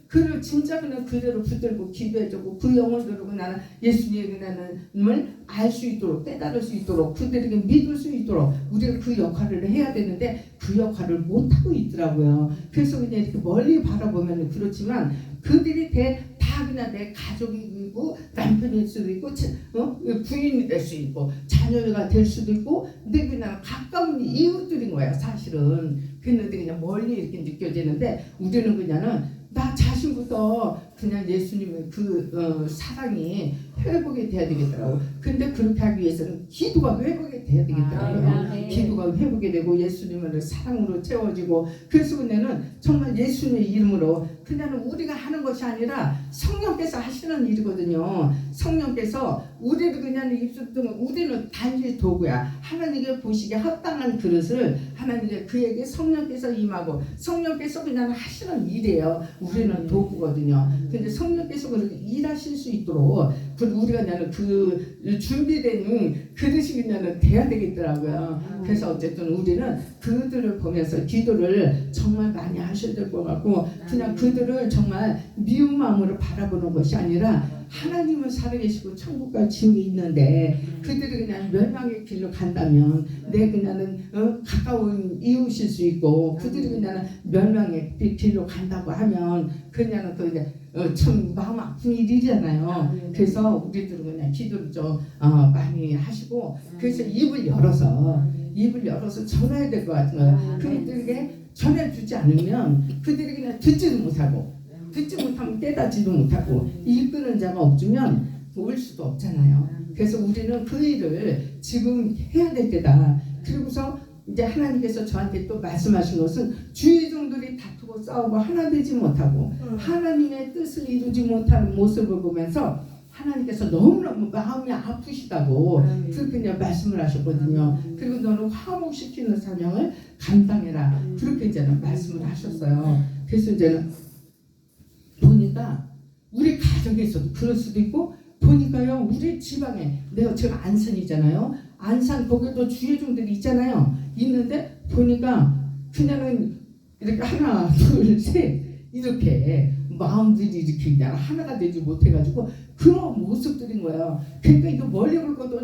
그를 진짜 그냥 그대로 붙들고 기도해주고 그 영혼들을 그냥 예수님의 그냥을 알 수 있도록 깨달을 수 있도록 그들에게 믿을 수 있도록 우리가 그 역할을 해야 되는데 그 역할을 못 하고 있더라고요. 그래서 그냥 이렇게 멀리 바라보면 그렇지만 그들이 다 그냥 내 가족이고 남편일 수도 있고 부인이 될 수 있고 자녀가 될 수도 있고 근데 그냥 가까운 이웃들인 거야 사실은. 그런데 그냥 멀리 이렇게 느껴지는데 우리는 그냥은 나 자신부터 그냥 예수님의 그 사랑이 회복이 돼야 되겠더라고. 근데 그렇게 하기 위해서는 기도가 회복이 돼야 되겠더라고요. 기도가 회복이 되고 예수님을 사랑으로 채워지고 그래서 그녀는 정말 예수님의 이름으로 그냥 우리가 하는 것이 아니라 성령께서 하시는 일이거든요. 성령께서 우리를 그냥 우리는 단지 도구야. 하나님께 보시기에 합당한 그릇을 하나님께 그에게 성령께서 임하고 성령께서 그냥 하시는 일이에요. 우리는 도구거든요. 근데 성령께서 그렇게 일하실 수 있도록 우리가 그냥 그 준비된 그릇이 그냥 돼야 되겠더라고요. 그래서 어쨌든 우리는 그들을 보면서 기도를 정말 많이 하셔야 될 것 같고 그냥 그들을 정말 미운 마음으로 바라보는 것이 아니라 하나님을 살아계시고 천국과 지옥이 있는데 그들이 그냥 멸망의 길로 간다면 내 그냥은 가까운 이웃일 수 있고 그들이 그냥 멸망의 길로 간다고 하면 그냥은 또 이제 참 마음 아픈 일이잖아요. 그래서 우리들은 그냥 기도를 좀 많이 하시고 그래서 입을 열어서 전해야 될 것 같아요. 그들에게 전해주지 않으면 그들이 그냥 듣지도 못하고 깨닫지도 못하고 이끄는 자가 없으면 올 수도 없잖아요. 그래서 우리는 그 일을 지금 해야 될 때다. 그리고서 이제 하나님께서 저한테 또 말씀하신 것은 주의종들이 다투고 싸우고 하나 되지 못하고 하나님의 뜻을 이루지 못하는 모습을 보면서 하나님께서 너무너무 마음이 아프시다고 그렇게 그냥 말씀을 하셨거든요. 그리고 너는 화목시키는 사명을 감당해라. 그렇게 이제는 말씀을 하셨어요. 그래서 이제는 보니까 우리 가정에서도 그럴 수도 있고 보니까요 우리 지방에 제가 안산이잖아요. 안산 거기도 주회종들이 있잖아요. 있는데 보니까 그냥은 이렇게 하나 둘 셋 이렇게 마음들이 이렇게 그냥 하나가 되지 못해가지고 그런 모습들인 거예요. 그러니까 이거 멀리 볼 것도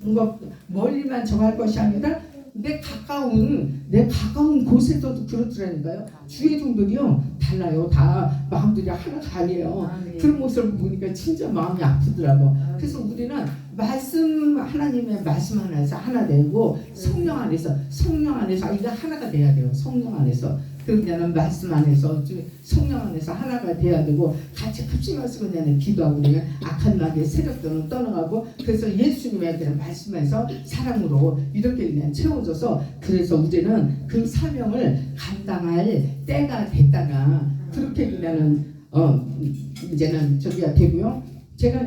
뭔가 멀리만 정할 것이 아니라 내 가까운 곳에서도 그렇더라니까요. 주의종들이요 달라요. 다 마음들이 하나가 아니에요. 그런 모습을 보니까 진짜 마음이 아프더라고. 그래서 우리는 하나님의 말씀 안에서 하나 되고 성령 안에서 이거 하나가 돼야 돼요. 성령 안에서 그냥 말씀 안에서 성령 안에서 하나가 돼야 되고 같이 합심해서 그냥 기도하고 그냥 악한 마귀의 세력들은 떠나가고 그래서 예수님의 그냥 말씀에서 사랑으로 이렇게 그냥 채워져서 그래서 우리는 그 사명을 감당할 때가 됐다나 그렇게 그냥 이제는 저기가 되고요. 제가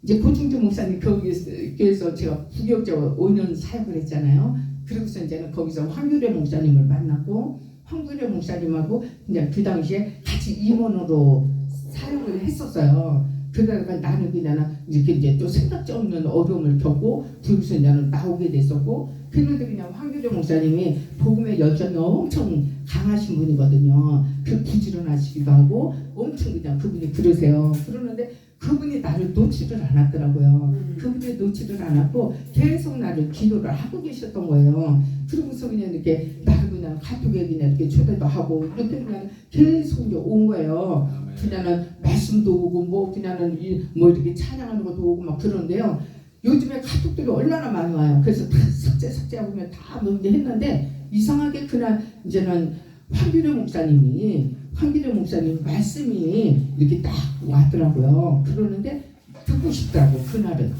이제 고충주 목사님 거기에서 제가 부교육자 5년 사역을 했잖아요. 그러고서 이제는 거기서 황규래 목사님을 만났고 황규래 목사님하고 그냥 그 당시에 같이 임원으로 사역을 했었어요. 그러다가 나는 그냥 이렇게 이제 또 생각지 없는 어려움을 겪고 거기서 나는 나오게 됐었고 그런데 그냥 황규래 목사님이 복음의 열정이 엄청 강하신 분이거든요. 그 부지런하시기도 하고 엄청 그냥 그분이 그러세요. 그러는데 그분이 나를 놓지를 않았더라고요. 그분이 놓지를 않았고 계속 나를 기도를 하고 계셨던 거예요. 그러고서 그냥 이렇게 나를 그냥 카톡에 그냥 이렇게 초대도 하고 이렇게 그냥 계속 이제 온 거예요. 그냥은 말씀도 오고 뭐 그냥은 뭐 이렇게 찬양하는 것도 오고 막 그런데요. 요즘에 카톡들이 얼마나 많이 와요. 그래서 다 삭제하고 다 이제 했는데 이상하게 그날 이제는 황규래 목사님 말씀이 이렇게 딱 왔더라고요. 그러는데 듣고 싶더라고 그날은.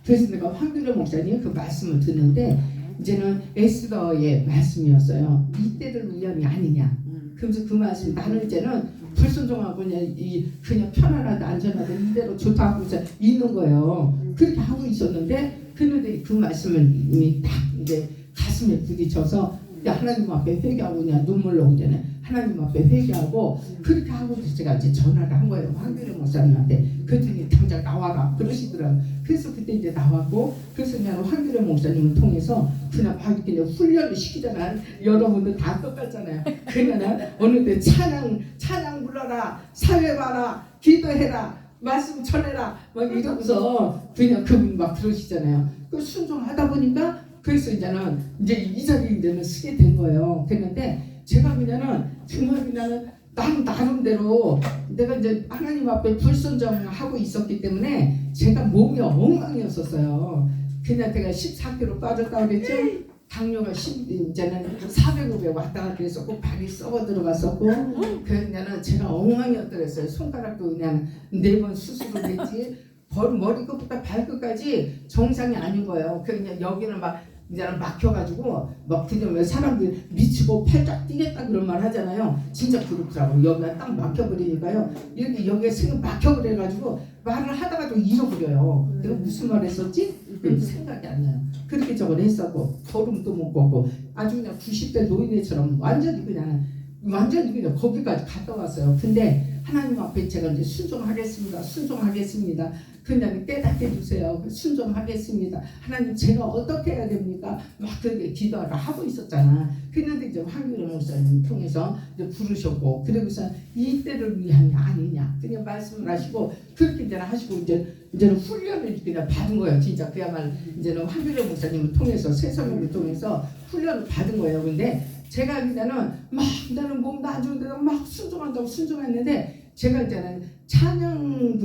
그래서 내가 황규래 목사님 그 말씀을 듣는데 이제는 에스더의 말씀이었어요. 이때를 위함이 아니냐. 그러면서 그 말씀 나는 이제는 불순종하고 그냥 편안하다 안전하다 이대로 좋다 하고 있는 거예요. 그렇게 하고 있었는데 그런데 그 말씀을 딱 이제 가슴에 부딪혀서 하나님 앞에 회개하고 그냥 눈물로 이제는 하나님 앞에 회개하고 그렇게 하고 제가 이제 전화를 한 거예요. 황규래 목사님한테. 그랬더니 당장 나와라 그러시더라고요. 그래서 그때 이제 나왔고 그래서 그냥 황규래 목사님을 통해서 그냥 막 이렇게 훈련을 시키잖아요. 여러분들 다 똑같잖아요. 그냥 어느 때 찬양 불러라 사회 봐라 기도해라 말씀 전해라 막 이러고서 그냥 그분 막 그러시잖아요. 그 순종하다 보니까 그래서 이제는 이 자리에 이제는 쓰게 된 거예요. 그랬는데 제가 정말 나름대로 내가 이제 하나님 앞에 불순종하고 있었기 때문에 제가 몸이 엉망이었었어요. 그냥 제가 14kg 빠졌다고 그랬죠. 당뇨가 이제는 400, 500 왔다 갔다 했었고 발이 썩어 들어갔었고 그냥 제가 엉망이었더랬어요. 손가락도 그냥 4번 수술을 했지 머리끝부터 발끝까지 정상이 아닌 거예요. 그냥 여기는 막 이제는 막혀가지고 막 그냥 사람들 미치고 팔짝 뛰겠다 그런 말 하잖아요. 진짜 그렇더라고요. 여기가 딱 막혀버리니까요. 이렇게 여기가 막혀버려가지고 말을 하다가도 잃어버려요. 내가 무슨 말 했었지? 생각이 안 나요. 그렇게 저걸 했었고 걸음도 못 걷고 아주 그냥 90대 노인네처럼 완전히 그냥 거기까지 갔다 왔어요. 근데 하나님 앞에 제가 이제 순종하겠습니다. 그냥 깨닫게 해주세요. 순종하겠습니다. 하나님 제가 어떻게 해야 됩니까? 막 그렇게 기도를 하고 있었잖아. 그런데 이제 황규래 목사님 통해서 이제 부르셨고 그러고서 이때를 위함이 아니냐 그냥 말씀을 하시고 그렇게 이제 하시고 이제는 훈련을 그냥 받은 거예요. 진짜 그야말로 이제는 황규래 목사님을 통해서 세상을 통해서 훈련을 받은 거예요. 근데 제가 나는 몸도 안 좋은데도 막 순종했는데 제가 이제는 찬양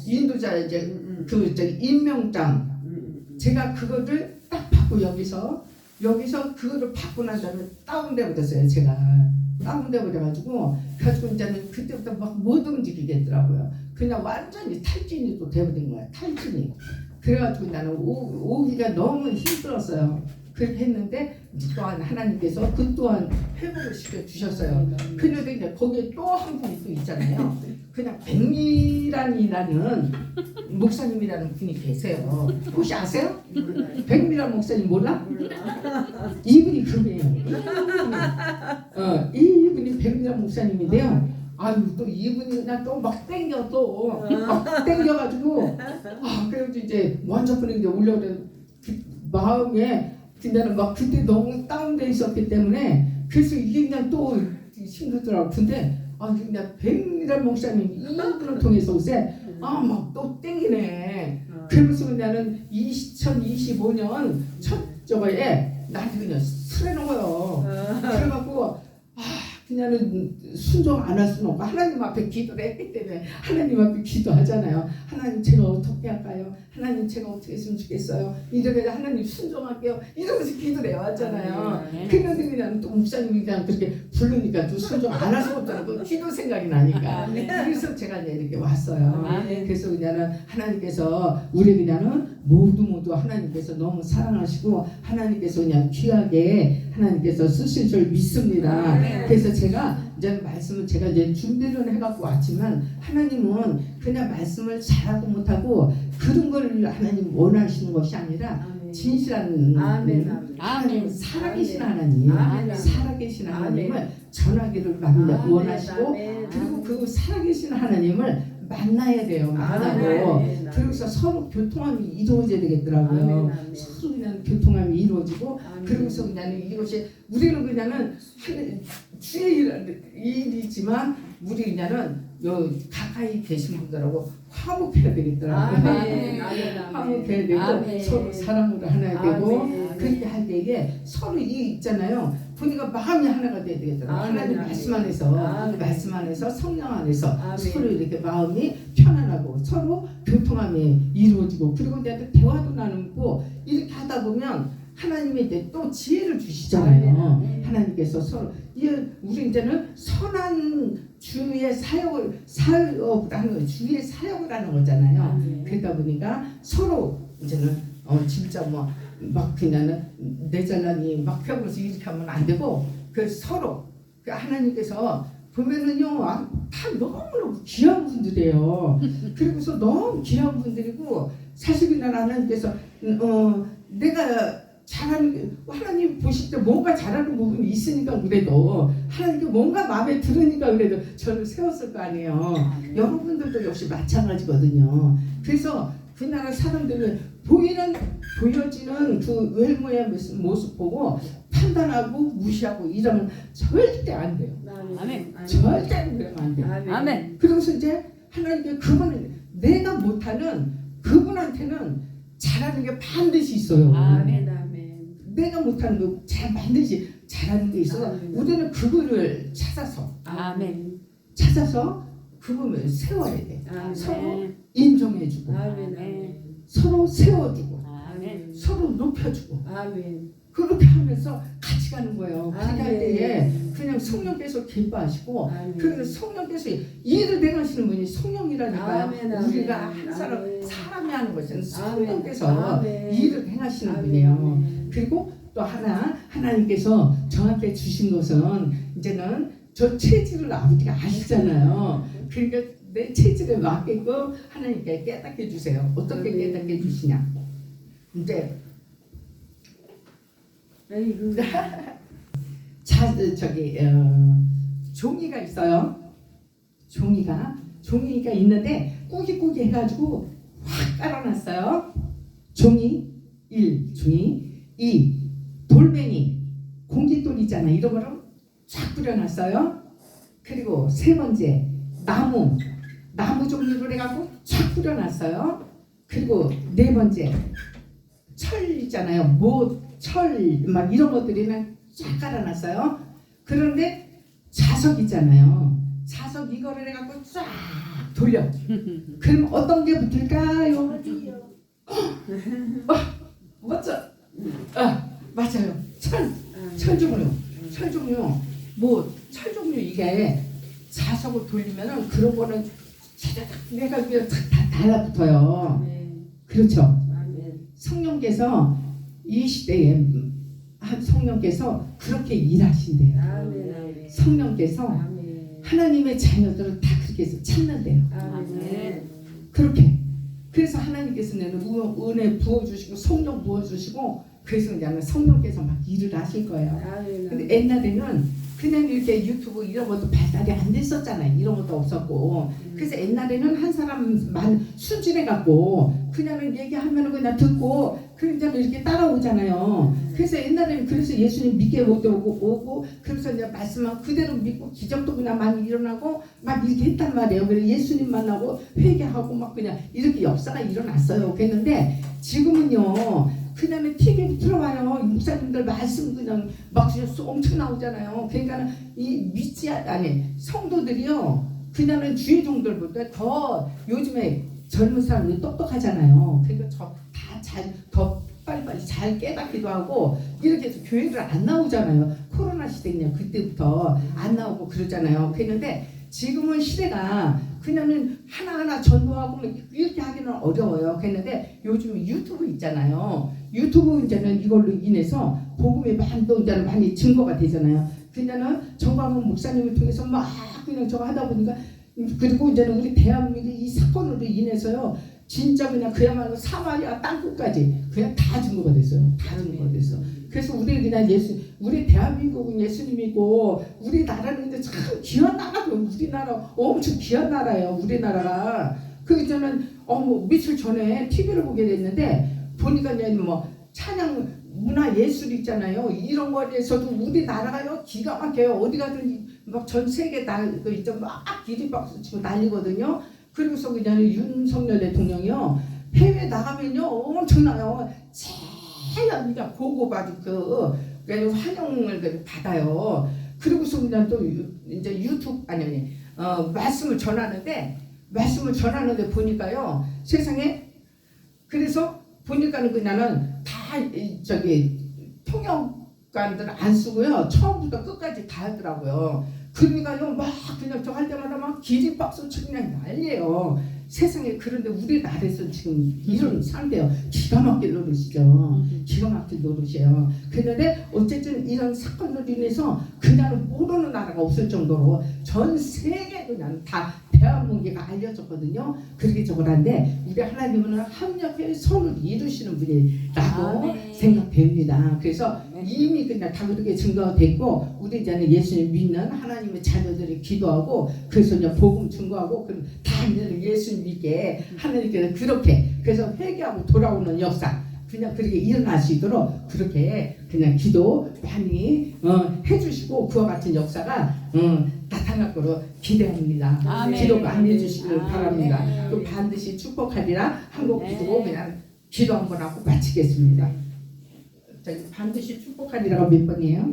인도자 이제 임명장 제가 그거를 딱 받고 여기서 그거를 받고 난 다음에 다운돼 버렸어요. 제가 다운돼 버려가지고 이제는 그때부터 막 못 움직이겠더라고요. 그냥 완전히 탈진이 또 돼버린 거야. 탈진이. 그래가지고 나는 오기가 너무 힘들었어요. 그렇게 했는데 또한 하나님께서 그 또한 회복을 시켜주셨어요. 그런데 이제 거기에 또 한 분이 또 있잖아요. 그냥 백미란이라는 목사님이라는 분이 계세요. 혹시 아세요? 백미란 목사님 몰라? 이분이 그분이에요. 이분이 백미란 목사님인데요. 아유 또 이분이 그냥 또 막 땡겨 또 막 땡겨가지고 그래서 이제 먼저 그런 게 올려도 마음에 그냥 막 그때 너무 다운돼 있었기 때문에 그래서 이게 그냥 또 힘들더라고. 근데 그냥 백미란 목사님 이분을 통해서 오세 막 또 땡기네. 그러면서 나는 2025년 첫 저거에 나한테 그냥 쓰라는 거예요. 그래갖고 그냥은 순종 안 할 수는 없고 하나님 앞에 기도를 했기 때문에 하나님 앞에 기도하잖아요. 하나님 제가 어떻게 할까요? 하나님 제가 어떻게 했으면 좋겠어요? 이렇게 하나님 순종할게요. 이러면서 기도를 해왔잖아요. 그런데 그냥 또 목사님이 그냥 그렇게 부르니까 또 순종 안 할 수가 없잖아요. 또 기도 생각이 나니까. 그래서 제가 이제 이렇게 왔어요. 그래서 그냥은 하나님께서 우리 그냥은 모두 하나님께서 너무 사랑하시고 하나님께서 그냥 귀하게 하나님께서 쓰실 줄 믿습니다. 그래서 제가 이제 말씀을 제가 이제 준비를 해갖고 왔지만 하나님은 그냥 말씀을 잘하고 못하고 그런 걸 하나님 원하시는 것이 아니라 진실한 하나님 살아계신 하나님 살아계신 하나님을 전하기를 원하시고 그리고 그 살아계신 하나님을 만나야 돼요. 만나고 그러고서 서로 교통함이 이루어져야 되겠더라고요. 서로 그냥 교통함이 이루어지고 그러고서 그냥 이것이 우리는 그냥은 주의 일이지만 우리 그냥은 가까이 계신 분들하고 화목해야 되겠더라고요. 화목해야 되고 서로 사랑으로 하나 되고 그렇게 할 때에 서로 이 있잖아요. 보니까 마음이 하나가 돼야 되겠더라고요. 하나님 말씀 안에서 성령 안에서 서로 이렇게 마음이 편안하고 서로 교통함이 이루어지고 그리고 이제 대화도 나누고 이렇게 하다 보면 하나님이 이제 또 지혜를 주시잖아요. 하나님께서 서로 우리 이제는 선한 주의 사역을 하는 거예요. 주의 사역을 하는 거잖아요. 그러다 보니까 서로 이제는 진짜 막 그냥 내 잘나니 막 펴고서 이렇게 하면 안 되고 그 서로 그 하나님께서 보면은요 다 너무너무 귀한 분들이에요. 그리고서 너무 귀한 분들이고 사실 그냥 하나님께서 내가 잘하는 게 하나님 보실 때 뭔가 잘하는 부분이 있으니까 그래도 하나님께 뭔가 마음에 들으니까 그래도 저를 세웠을 거 아니에요. 여러분들도 역시 마찬가지거든요. 그래서 그 나라 사람들은 보여지는 그 외모의 모습 보고 판단하고 무시하고 이러면 절대 안 돼요. 절대 그러면 안 돼요. 그래서 이제 하나님께 그분은 내가 못하는 그분한테는 잘하는 게 반드시 있어요. 내가 못하는 거 반드시 잘하는 게 있어. 우리는 그분을 찾아서 그분을 세워야 돼. 서로 인정해주고 서로 세워주고 서로 높여주고 그렇게 하면서 같이 가는 거예요. 그렇게 할 때에 그냥 성령께서 기뻐하시고 그 성령께서 일을 행하시는 분이 성령이라니까요. 우리가 한 사람이 하는 것은 성령께서 일을 행하시는 분이에요. 그리고 또 하나님께서 저한테 주신 것은 이제는 저 체질을 아버지가 아시잖아요. 그러니까 내 체질에 맞게끔 하나님께 깨닫게 주세요. 어떻게 깨닫게 주시냐? 이제 종이가 있어요. 종이가 있는데 꾸깃꾸깃 해가지고 확 깔아놨어요. 종이 1, 종이 2, 돌멩이, 공깃돌 있잖아요. 이런 거를 쫙 뿌려놨어요. 그리고 세 번째 나무 종류를 해갖고 쫙 뿌려놨어요. 그리고 네 번째 철 있잖아요. 철 막 이런 것들이는 쫙 깔아놨어요. 그런데 자석 있잖아요. 자석 이거를 해갖고 쫙 돌려. 그럼 어떤 게 붙을까요? 멋져. 맞아요. 철 종류. 철 종류 이게 자석을 돌리면은 그런 거는 내가 그냥 다 달라붙어요. 그렇죠. 성령께서 이 시대에 성령께서 그렇게 일하신대요. 성령께서 하나님의 자녀들을 다 그렇게 해서 찾는대요. 그렇게. 그래서 하나님께서는 은혜 부어주시고 성령 부어주시고 그래서 그냥 성령께서 막 일을 하실 거예요. 근데 옛날에는 그냥 이렇게 유튜브 이런 것도 발달이 안 됐었잖아요. 이런 것도 없었고. 그래서 옛날에는 한 사람만 순진해갖고 그냥 얘기하면 그냥 듣고 그냥 이렇게 따라오잖아요. 그래서 옛날에는 그래서 예수님 믿게 오고 그래서 이제 말씀만 그대로 믿고 기적도 그냥 많이 일어나고 막 이렇게 했단 말이에요. 그래서 예수님 만나고 회개하고 막 그냥 이렇게 역사가 일어났어요. 그랬는데 지금은요. 그다음에 TV 틀어봐요. 목사님들 말씀 그냥 막 엄청 나오잖아요. 그러니까 이 성도들이요. 그냥은 주의 종들보다 더 요즘에 젊은 사람들이 똑똑하잖아요. 그러니까 더 빨리빨리 잘 깨닫기도 하고 이렇게 해서 교회를 안 나오잖아요. 코로나 시대 그냥 그때부터 안 나오고 그러잖아요. 그랬는데 지금은 시대가 그냥은 하나하나 전도하고 이렇게 하기는 어려워요. 그랬는데 요즘 유튜브 있잖아요. 유튜브 이제는 이걸로 인해서 복음이 많이 증거가 되잖아요. 그냥은 정광훈 목사님을 통해서 막 그냥 저거 하다 보니까 그리고 이제는 우리 대한민국 이 사건으로 인해서요. 진짜 그냥 그야말로 사마리아 땅끝까지 그냥 다 증거가 됐어요. 다 증거가 됐어. 그래서 우리 그냥 우리 대한민국은 예수님이고 우리나라는 근데 참 귀한 나라고 우리나라 엄청 귀한 나라예요. 우리나라가 그 저는 며칠 전에 TV를 보게 됐는데 보니까 이제 뭐 찬양 문화 예술 있잖아요. 이런 거에서도 우리나라가요 기가 막혀요. 어디 가든 막 전 세계 막 기립박수 치고 난리거든요. 그리고서 그냥 윤석열 대통령이요 해외 나가면요 엄청나요. 제일 그냥 고고받은 그냥 환영을 받아요. 그리고서 그냥 또 이제 유튜브 말씀을 전하는데 보니까요 세상에 그래서 보니까는 그냥은 다 통역관들 안 쓰고요 처음부터 끝까지 다 하더라고요. 그러니까요 막 그냥 저 할 때마다 막 기립박수 치고 그냥 난리예요. 세상에 그런데 우리나라에서 지금 이런 상대요 기가 막힐 노릇이죠. 기가 막힐 노릇이에요. 그런데 어쨌든 이런 사건으로 인해서 그냥 모르는 나라가 없을 정도로 전 세계 그냥 다 대한민국이 알려졌거든요. 그렇게 저거란데 우리 하나님은 합력해 선을 이루시는 분이라고 생각됩니다. 그래서 이미 그냥 다 그렇게 증거가 됐고 우리 이제는 예수님 믿는 하나님의 자녀들이 기도하고 그래서 이제 복음 증거하고 다 이제 예수님 믿게 하나님께서 그렇게 그래서 회개하고 돌아오는 역사 그냥 그렇게 일어날 수 있도록 그렇게 그냥 기도 많이 해주시고 그와 같은 역사가 나타날 거로 기대합니다. 아멘. 기도 많이 해주시길 아멘. 바랍니다. 또 반드시 축복하리라 한국 기도 그냥 기도 한번 하고 마치겠습니다. 반드시 축복하리라가 몇 번이에요?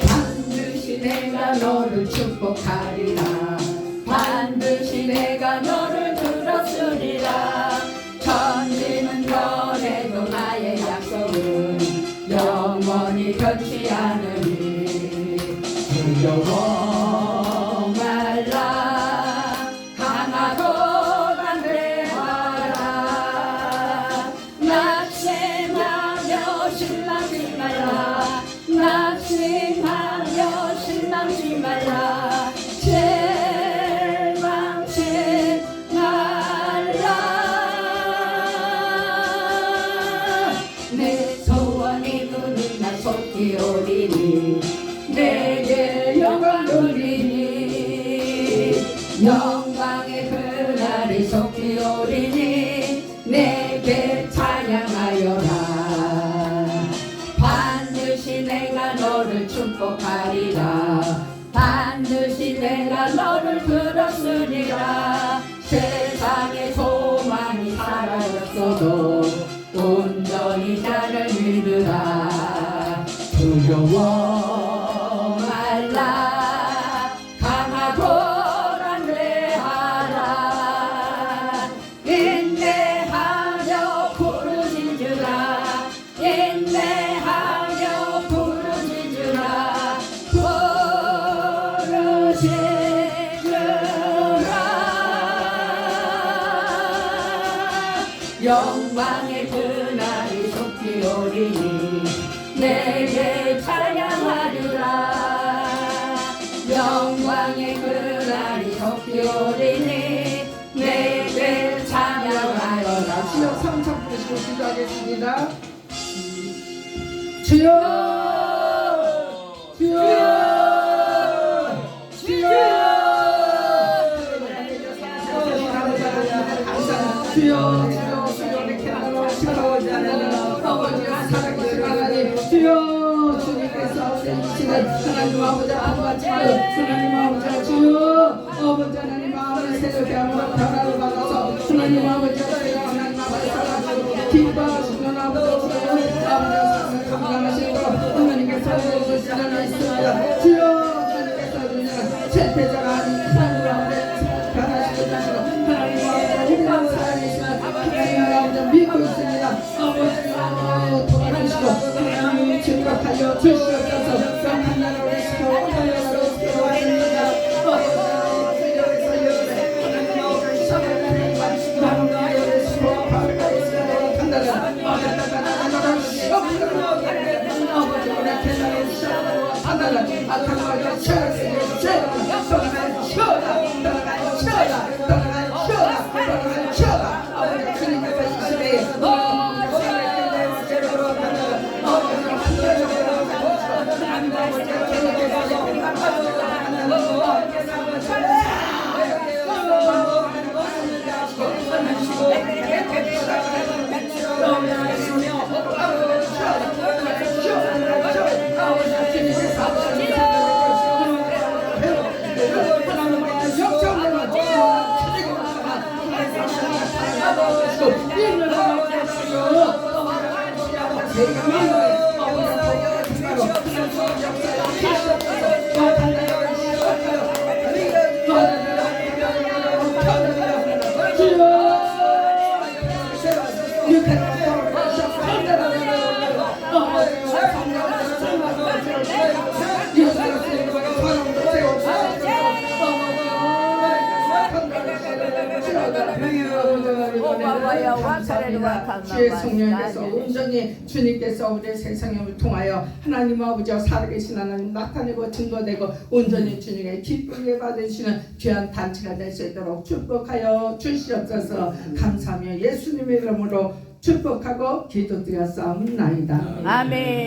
반드시 내가 너를 축복하리라. 반드시 내가 너를 들었으리라. 천지는 변해도 나의 약속은 영원히 변치 않으니 두려워 말라. 강하고 담대하라. 낙심하며 실망치 말라. 낙심하며 실망치 말라. 실망치 말라. 내 소원이 눈이 나 속히 오리니 내게 영광 돌리니 영광의 그날이 속히 오리니 내게 찬양하여라. 반드시 내가 너를 축복하리라. 반드시 내가 너를 들었으리라. 세상의 소망이 사라졌어도 온전히 나를 믿으라. 두려워 말라. 강하고 담대하라. 인내하며 부르짖으라. 인내하며 부르짖으라. 영광의 그날이 속히 오리니 내게 찬양하리라. 영광의 그날이 속히 오리니 내게 찬양하여라. 주여 성령 부르시고 기도하겠습니다. 주여 주여 이렇게 나오시고 아버지와 살아계신 하나님 주여 주님께서 이 시간 하나님 아버지 아버지 하나님 아버지 주여 아버지 하나님 마음을 새롭게 하며 변화를 받아서 하나님 아버지 하나님 아버지 살아가고 기뻐하시는 아버지 주여 아버지 감당하시고 하나님께서 우리를 지나가셨습니다 주여 주님께서 그냥 실패자가 아닌 하나님 아버지 변화시켜 주시고 하나님 아버지 우리만 살아계시는 하나님 아버지 믿고 있습니다 아버지 도와주시고 하나님 증거하여 주시옵소서 한 나라를 시켜 하나님으로 세워줍니다 주의 성령께서 온전히 주님께서 우리의 세상을 통하여 하나님 아버지와 살아계신 하나님 나타내고 증거되고 온전히 주님의 기쁘게 받으시는 귀한 단체가 될 수 있도록 축복하여 주시옵소서. 감사하며 예수님의 이름으로 축복하고 기도드렸사옵나이다. 아멘.